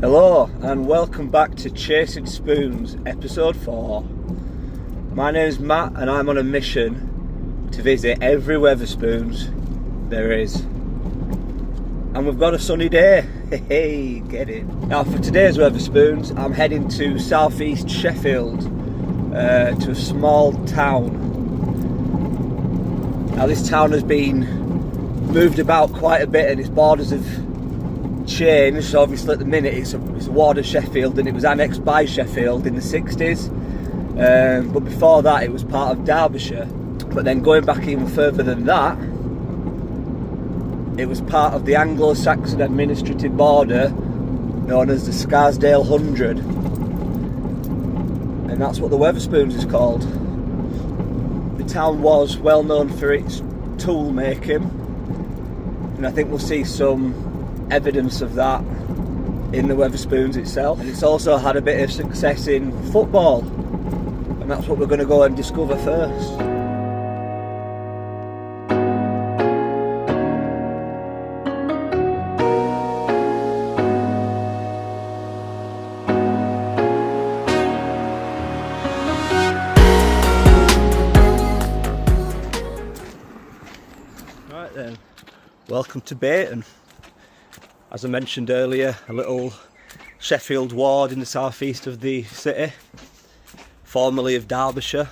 Hello and welcome back to Chasing Spoons episode 4. My name is Matt and I'm on a mission to visit every Wetherspoons there is. And we've got a sunny day, hey, get it. Now for today's Wetherspoons I'm heading to southeast Sheffield, to a small town. Now this town has been moved about quite a bit and its borders have changed. So obviously at the minute it's a ward of Sheffield and it was annexed by Sheffield in the 60s, but before that it was part of Derbyshire. But then going back even further than that, it was part of the Anglo-Saxon administrative border known as the Scarsdale 100, and that's what the Wetherspoons is called. The town was well known for its tool making, and I think we'll see some evidence of that in the Wetherspoons itself. And it's also had a bit of success in football, and that's what we're going to go and discover first. Right then, welcome to Bayton. As I mentioned earlier, a little Sheffield ward in the southeast of the city, formerly of Derbyshire.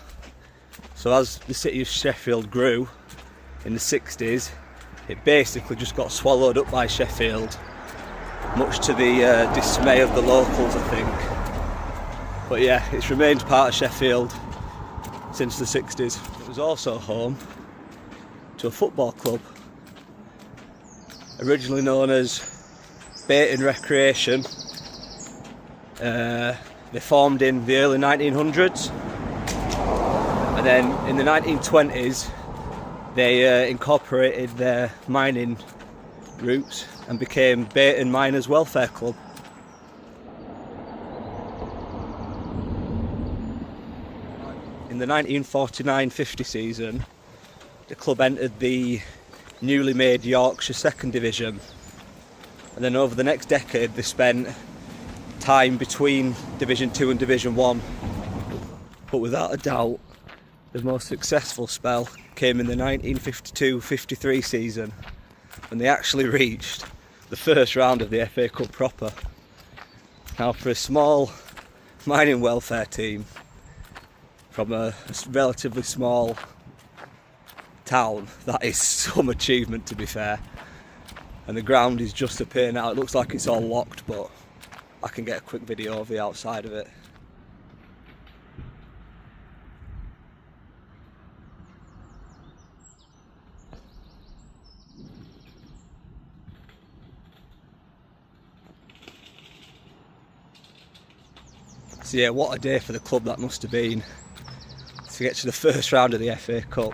So as the city of Sheffield grew in the 60s, it basically just got swallowed up by Sheffield, much to the dismay of the locals, I think. But yeah, it's remained part of Sheffield since the 60s. It was also home to a football club, originally known as Bayton Recreation. They formed in the early 1900s, and then in the 1920s they incorporated their mining roots and became Bayton Miners Welfare Club. In the 1949-50 season, the club entered the newly made Yorkshire 2nd Division. And then over the next decade they spent time between Division 2 and Division 1. But without a doubt, the most successful spell came in the 1952-53 season, when they actually reached the first round of the FA Cup proper. Now for a small mining welfare team from a relatively small town, that is some achievement, to be fair. And the ground is just a pain now. It looks like it's all locked, but I can get a quick video of the outside of it. So yeah, what a day for the club that must have been, to get to the first round of the FA Cup.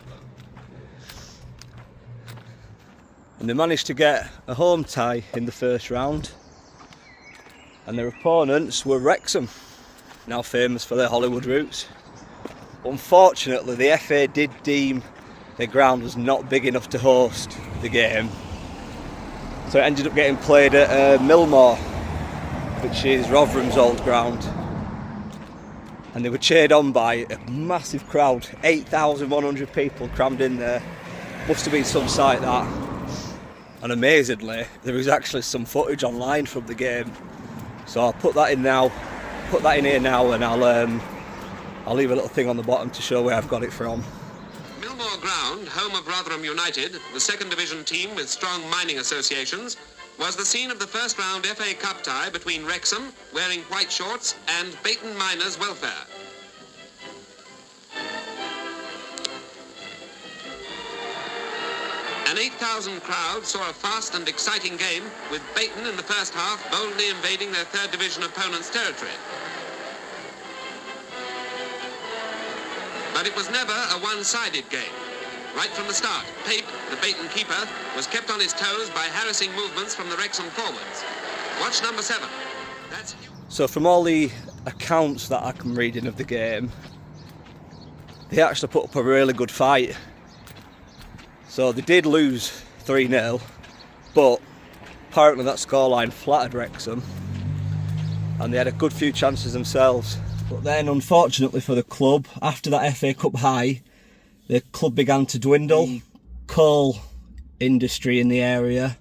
And they managed to get a home tie in the first round, and their opponents were Wrexham, now famous for their Hollywood roots. Unfortunately, the FA did deem their ground was not big enough to host the game, so it ended up getting played at Millmore, which is Rotherham's old ground. And they were cheered on by a massive crowd, 8,100 people crammed in there. Must have been some sight, that. And amazingly, there is actually some footage online from the game, so I'll put that in here now, and I'll leave a little thing on the bottom to show where I've got it from. Millmore Ground, home of Rotherham United, the 2nd Division team with strong mining associations, was the scene of the first round FA Cup tie between Wrexham, wearing white shorts, and Bayton Miners Welfare. An 8,000 crowd saw a fast and exciting game, with Bayton in the first half boldly invading their 3rd Division opponent's territory. But it was never a one-sided game. Right from the start, Pape, the Bayton keeper, was kept on his toes by harassing movements from the Wrexham forwards. Watch number 7. So from all the accounts that I can reading of the game, they actually put up a really good fight. So they did lose 3-0, but apparently that scoreline flattered Wrexham, and they had a good few chances themselves. But then, unfortunately for the club, after that FA Cup high, the club began to dwindle. The coal industry in the area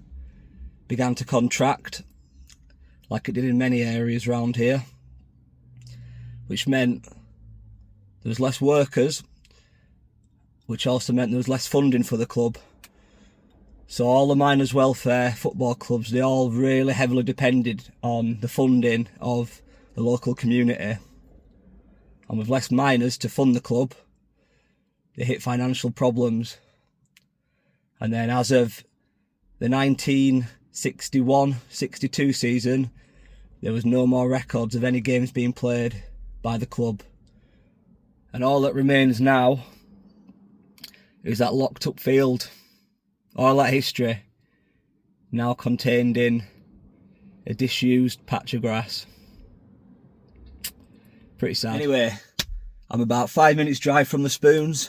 began to contract, like it did in many areas around here, which meant there was less workers, which also meant there was less funding for the club. So all the miners' welfare football clubs, they all really heavily depended on the funding of the local community. And with less miners to fund the club, they hit financial problems. And then as of the 1961-62 season, there was no more records of any games being played by the club. And all that remains now is that locked up field. All that history now contained in a disused patch of grass. Pretty sad. Anyway, I'm about 5 minutes drive from the Spoons,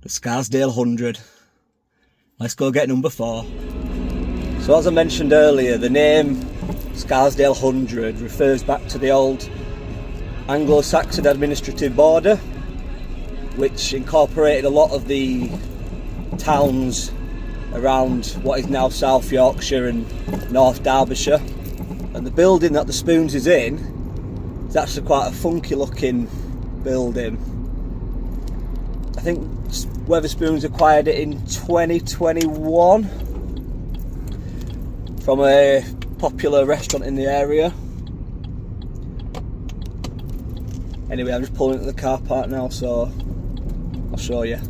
the Scarsdale 100. Let's go get number 4. So as I mentioned earlier, the name Scarsdale 100 refers back to the old Anglo-Saxon administrative border, which incorporated a lot of the towns around what is now South Yorkshire and North Derbyshire. And the building that the Spoons is in is actually quite a funky looking building. I think Wetherspoons acquired it in 2021 from a popular restaurant in the area. Anyway, I'm just pulling into the car park now, so I'll show you.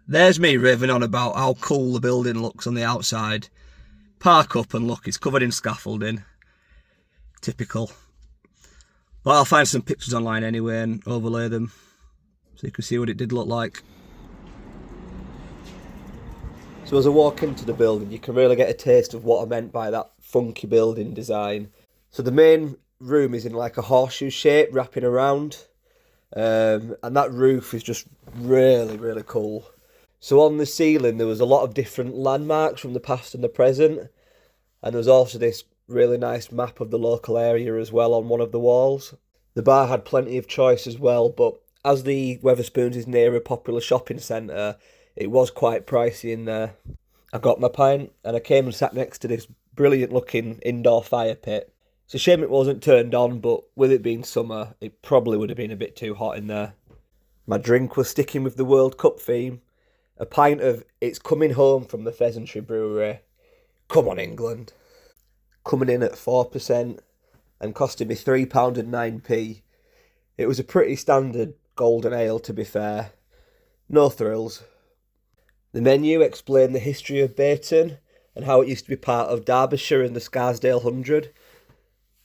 There's me raving on about how cool the building looks on the outside. Park up and look, it's covered in scaffolding. Typical. But I'll find some pictures online anyway and overlay them so you can see what it did look like. So as I walk into the building, you can really get a taste of what I meant by that funky building design. So the main room is in like a horseshoe shape wrapping around, and that roof is just really, really cool. So on the ceiling there was a lot of different landmarks from the past and the present, and there was also this really nice map of the local area as well on one of the walls. The bar had plenty of choice as well, but as the Wetherspoons is near a popular shopping centre, it was quite pricey in there. I got my pint and I came and sat next to this brilliant looking indoor fire pit. It's a shame it wasn't turned on, but with it being summer, it probably would have been a bit too hot in there. My drink was sticking with the World Cup theme. A pint of It's Coming Home from the Pheasantry Brewery. Come on, England. Coming in at 4% and costing me £3.09. It was a pretty standard golden ale, to be fair. No thrills. The menu explained the history of Bayton and how it used to be part of Derbyshire and the Scarsdale 100.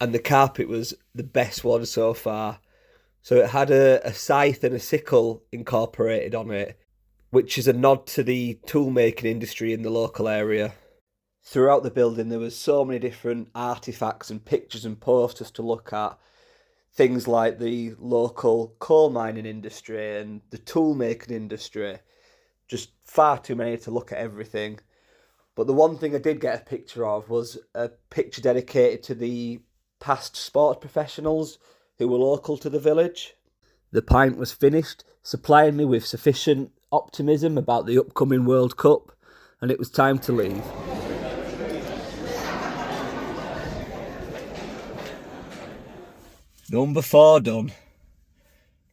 And the carpet was the best one so far. So it had a scythe and a sickle incorporated on it, which is a nod to the tool making industry in the local area. Throughout the building there was so many different artefacts and pictures and posters to look at. Things like the local coal mining industry and the tool making industry. Just far too many to look at everything. But the one thing I did get a picture of was a picture dedicated to the past sports professionals who were local to the village. The pint was finished, supplying me with sufficient optimism about the upcoming World Cup, and it was time to leave. Number 4 done.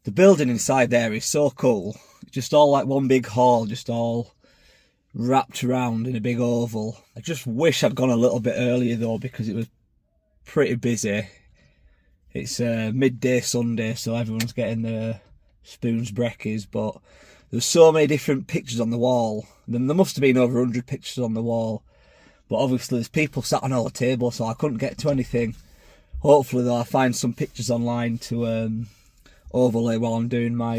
The building inside there is so cool. It's just all like one big hall, just all wrapped around in a big oval. I just wish I'd gone a little bit earlier though, because it was pretty busy. It's midday Sunday, so everyone's getting their Spoons brekkies, but there's so many different pictures on the wall. Then there must have been over 100 pictures on the wall, but obviously there's people sat on all the tables, so I couldn't get to anything. Hopefully though, I'll find some pictures online to overlay while I'm doing my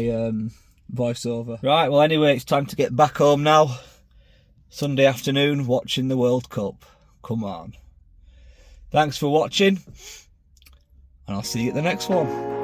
voiceover. Right, well anyway, it's time to get back home now. Sunday afternoon, watching the World Cup. Come on. Thanks for watching, and I'll see you at the next one.